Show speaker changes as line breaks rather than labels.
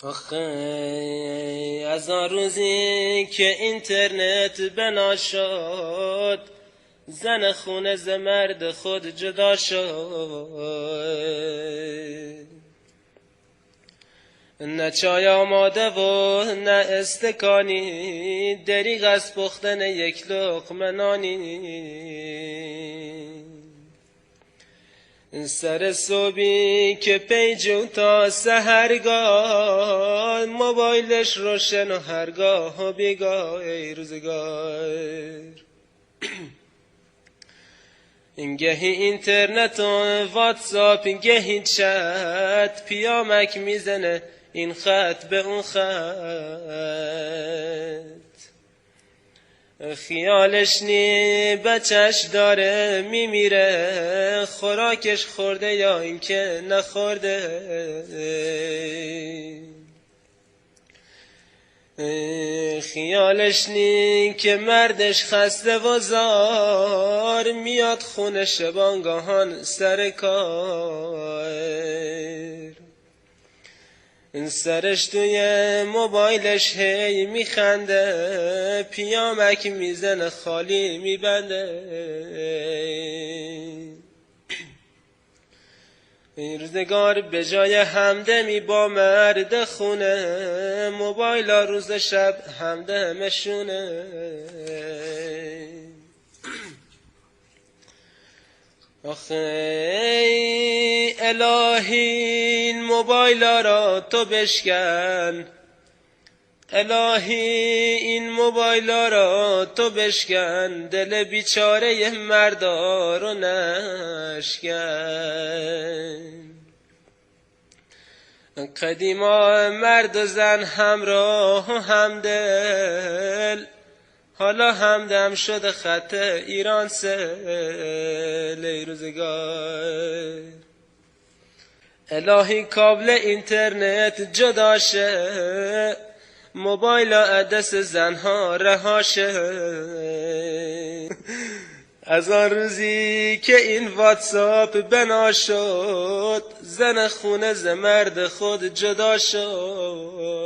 آخه از آن روزی که اینترنت بنا شد، زن خونه ز مرد خود جدا شد. نه چای آماده و نه استکانی، دریغ از پختن یک لقمه نانی. سر صبحی که پیجون تا سحرگاه، موبایلش روشن و هرگاه و بیگاه ای روزگار. گهی اینترنت و واتساپ، گهی چت، پیامک میزنه این خط به اون خط. خیالش نی بچش داره میمیره، خوراکش خورده یا اینکه نخورده. خیالش نی که مردش خسته و زار، میاد خونه شبانگاهان سر کار. سرش توی موبایلش هی میخنده، پیامک میزنه خالی میبنده. این روزگار به جای همدمی با مرد خونه، موبایل ها روز شب همدمشونه. آخه ای الهی این موبایل را تو بشکن، الهی این موبایل را تو بشکن، دل بیچاره مردا رو نشکن. قدیما مرد و زن همراه و همدل، حالا همدم شده خط ایران سل ای روزگار. الهی کابل اینترنت جدا شه، موبایل عدس زنها رها شه. از آن روزی که این واتساپ بنا شد، زن خونه ز مرد خود جدا شد.